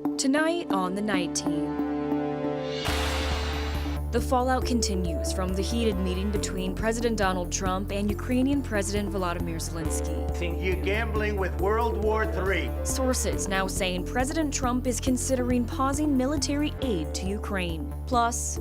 Tonight on The Night Team. The fallout continues from the heated meeting between President Donald Trump and Ukrainian President Volodymyr Zelensky. Think you're gambling with World War III. Sources now saying President Trump is considering pausing military aid to Ukraine. Plus,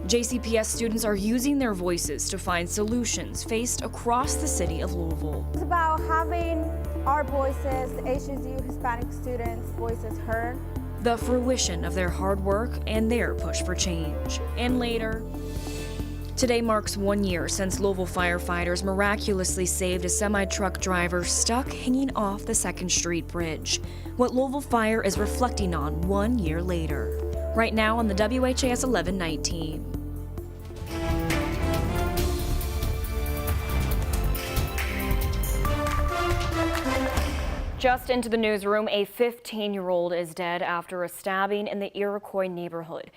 JCPS students are using their voices to find solutions faced across the city of Louisville. It's about having our voices, the HSU Hispanic students' voices heard. The fruition of their hard work and their push for change. And later, today marks 1 year since Louisville firefighters miraculously saved a semi-truck driver stuck hanging off the 2nd Street Bridge. What Louisville Fire is reflecting on 1 year later. Right now on the WHAS11 Night Team. Just into the newsroom, a 15-year-old is dead after a stabbing in the Iroquois neighborhood.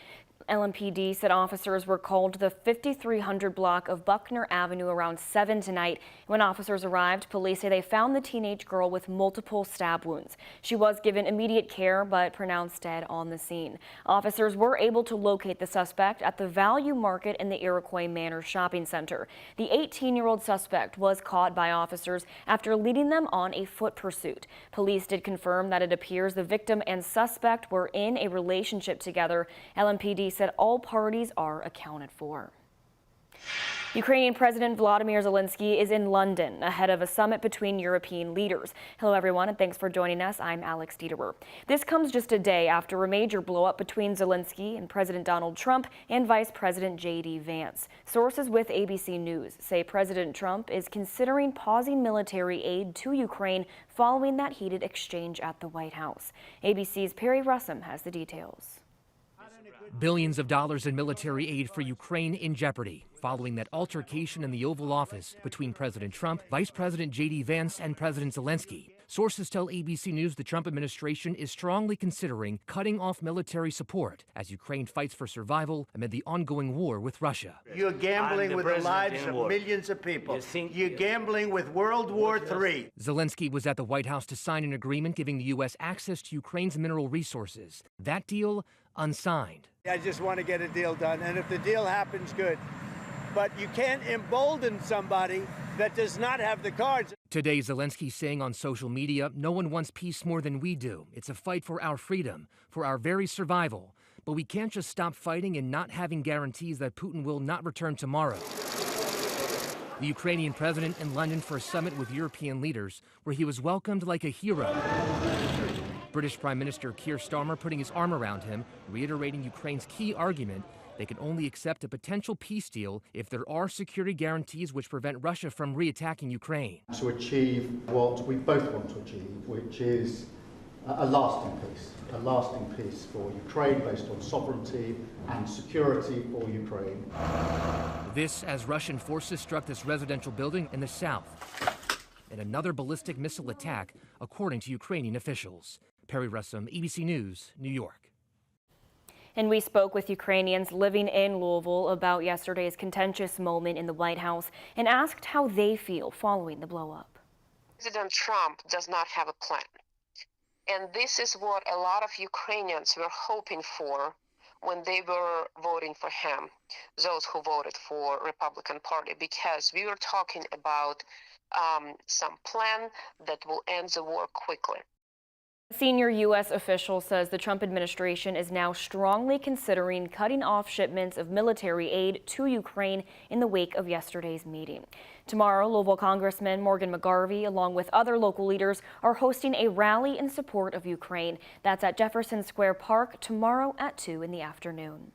LMPD said officers were called to the 5300 block of Buckner Avenue around 7 tonight. When officers arrived, police say they found the teenage girl with multiple stab wounds. She was given immediate care but pronounced dead on the scene. Officers were able to locate the suspect at the Value Market in the Iroquois Manor Shopping Center. The 18-year-old suspect was caught by officers after leading them on a foot pursuit. Police did confirm that it appears the victim and suspect were in a relationship together. LMPD said all parties are accounted for. Ukrainian President Volodymyr Zelensky is in London ahead of a summit between European leaders. Hello everyone and thanks for joining us. I'm Alex Dieterer. This comes just a day after a major blow-up between Zelensky and President Donald Trump and Vice President J.D. Vance. Sources with ABC News say President Trump is considering pausing military aid to Ukraine following that heated exchange at the White House. ABC's Perry Russum has the details. Billions of dollars in military aid for Ukraine in jeopardy following that altercation in the Oval Office between President Trump, Vice President J.D. Vance, and President Zelensky. Sources tell ABC News the Trump administration is strongly considering cutting off military support as Ukraine fights for survival amid the ongoing war with Russia. You're gambling with the lives of millions of people. You're gambling with World War III. Zelensky was at the White House to sign an agreement giving the U.S. access to Ukraine's mineral resources. That deal unsigned. I just want to get a deal done, and if the deal happens, good. But you can't embolden somebody that does not have the cards. Today, Zelensky saying on social media, no one wants peace more than we do. It's a fight for our freedom, for our very survival. But we can't just stop fighting and not having guarantees that Putin will not return tomorrow. The Ukrainian president in London for a summit with European leaders, where he was welcomed like a hero. British Prime Minister Keir Starmer putting his arm around him, reiterating Ukraine's key argument they can only accept a potential peace deal if there are security guarantees which prevent Russia from re-attacking Ukraine. To achieve what we both want to achieve, which is a lasting peace for Ukraine based on sovereignty and security for Ukraine. This as Russian forces struck this residential building in the south. And another ballistic missile attack, according to Ukrainian officials. Perry Russum, ABC News, New York. And we spoke with Ukrainians living in Louisville about yesterday's contentious moment in the White House and asked how they feel following the blow-up. President Trump does not have a plan. And this is what a lot of Ukrainians were hoping for when they were voting for him, those who voted for Republican Party, because we were talking about some plan that will end the war quickly. A senior U.S. official says the Trump administration is now strongly considering cutting off shipments of military aid to Ukraine in the wake of yesterday's meeting. Tomorrow, Louisville Congressman Morgan McGarvey, along with other local leaders, are hosting a rally in support of Ukraine. That's at Jefferson Square Park tomorrow at 2 in the afternoon.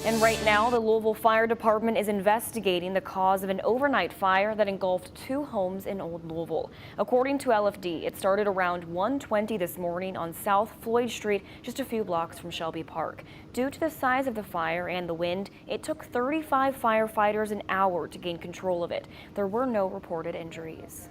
And right now, the Louisville Fire Department is investigating the cause of an overnight fire that engulfed 2 homes in Old Louisville. According to LFD, it started around 1:20 this morning on South Floyd Street, just a few blocks from Shelby Park. Due to the size of the fire and the wind, it took 35 firefighters an hour to gain control of it. There were no reported injuries.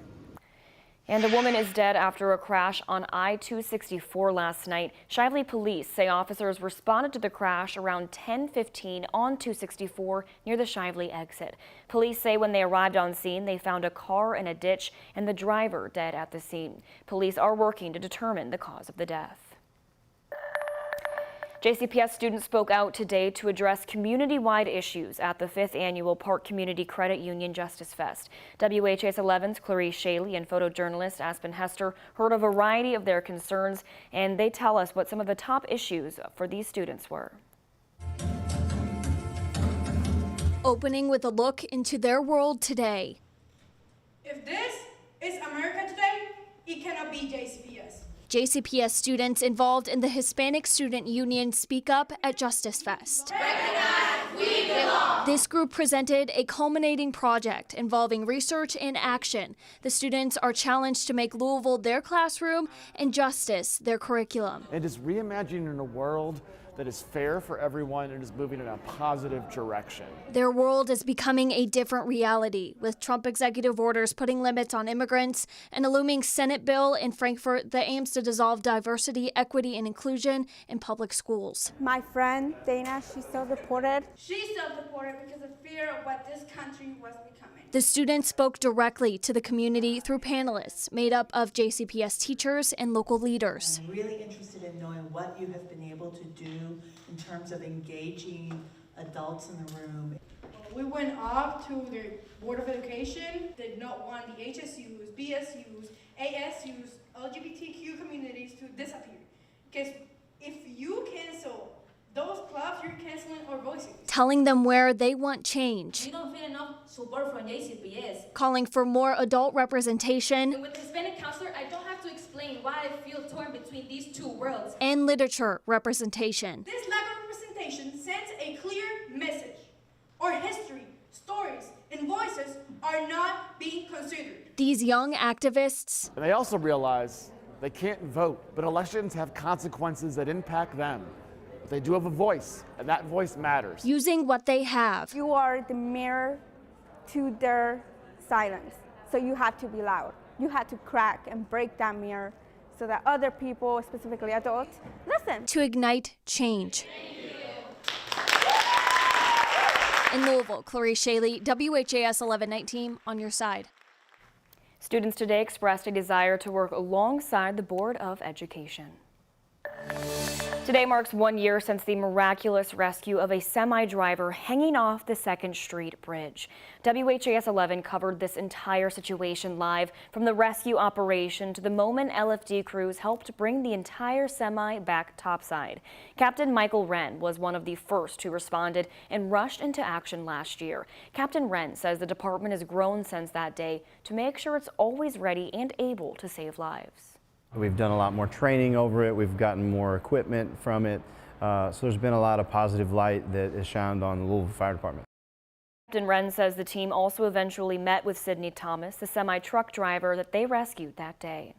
And a woman is dead after a crash on I-264 last night. Shively police say officers responded to the crash around 10:15 on 264 near the Shively exit. Police say when they arrived on scene, they found a car in a ditch and the driver dead at the scene. Police are working to determine the cause of the death. JCPS students spoke out today to address community-wide issues at the 5th Annual Park Community Credit Union Justice Fest. WHAS11's Clarice Shaley and photojournalist Aspen Hester heard a variety of their concerns, and they tell us what some of the top issues for these students were. Opening with a look into their world today. If this is America today, it cannot be JCPS. JCPS students involved in the Hispanic Student Union speak up at Justice Fest. Recognize we belong. This group presented a culminating project involving research and action. The students are challenged to make Louisville their classroom and justice their curriculum. And just reimagining a world that is fair for everyone and is moving in a positive direction. Their world is becoming a different reality, with Trump executive orders putting limits on immigrants and a looming Senate bill in Frankfurt that aims to dissolve diversity, equity, and inclusion in public schools. My friend Dana, she's self-deported. She self-deported because of fear of what this country was becoming. The students spoke directly to the community through panelists made up of JCPS teachers and local leaders. I'm really interested in knowing what you have been able to do in terms of engaging adults in the room. We went up to the Board of Education, did not want the HSUs, BSUs, ASUs, LGBTQ communities to disappear. Because if you cancel those clubs, you're canceling our voices. Telling them where they want change. We don't feel enough support from JCPS. Calling for more adult representation. And with the Hispanic counselor, I don't have to explain why I feel torn between these two worlds. And literature representation. This lack of representation sends a clear message. Our history, stories, and voices are not being considered. These young activists. And they also realize they can't vote, but elections have consequences that impact them. But they do have a voice, and that voice matters. Using what they have. You are the mirror to their silence, so you have to be loud. You have to crack and break that mirror so that other people, specifically adults, listen. To ignite change. In Louisville, Clarice Shaley, WHAS 1119 on your side. Students today expressed a desire to work alongside the Board of Education. Today marks 1 year since the miraculous rescue of a semi-driver hanging off the 2nd Street Bridge. WHAS 11 covered this entire situation live, from the rescue operation to the moment LFD crews helped bring the entire semi back topside. Captain Michael Wren was one of the first who responded and rushed into action last year. Captain Wren says the department has grown since that day to make sure it's always ready and able to save lives. We've done a lot more training over it. We've gotten more equipment from it. So there's been a lot of positive light that is shined on the Louisville Fire Department. Captain Wren says the team also eventually met with Sidney Thomas, the semi-truck driver that they rescued that day.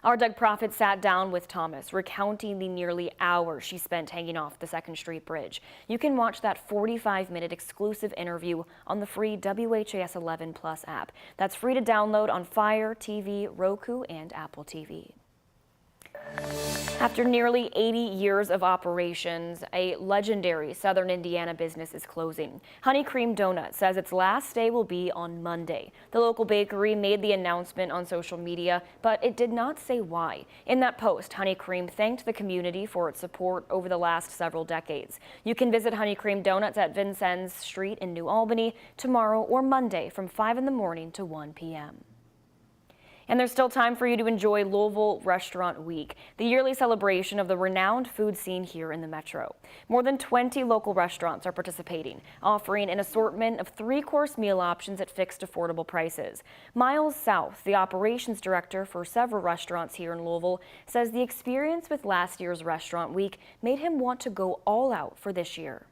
Our Doug Prophet sat down with Thomas, recounting the nearly hour she spent hanging off the 2nd Street Bridge. You can watch that 45-minute exclusive interview on the free WHAS 11 Plus app. That's free to download on Fire TV, Roku, and Apple TV. After nearly 80 years of operations, a legendary Southern Indiana business is closing. Honey Cream Donut says its last day will be on Monday. The local bakery made the announcement on social media, but it did not say why. In that post, Honey Cream thanked the community for its support over the last several decades. You can visit Honey Cream Donuts at Vincennes Street in New Albany tomorrow or Monday from 5 in the morning to 1 p.m. And there's still time for you to enjoy Louisville Restaurant Week, the yearly celebration of the renowned food scene here in the Metro. More than 20 local restaurants are participating, offering an assortment of 3-course meal options at fixed affordable prices. Miles South, the operations director for several restaurants here in Louisville, says the experience with last year's Restaurant Week made him want to go all out for this year.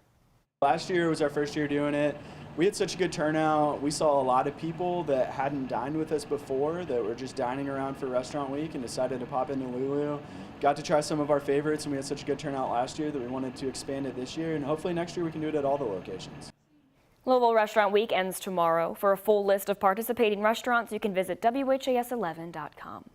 Last year was our first year doing it. We had such a good turnout. We saw a lot of people that hadn't dined with us before that were just dining around for Restaurant Week and decided to pop into Lulu. Got to try some of our favorites, and we had such a good turnout last year that we wanted to expand it this year, and hopefully next year we can do it at all the locations. Louisville Restaurant Week ends tomorrow. For a full list of participating restaurants, you can visit WHAS11.com.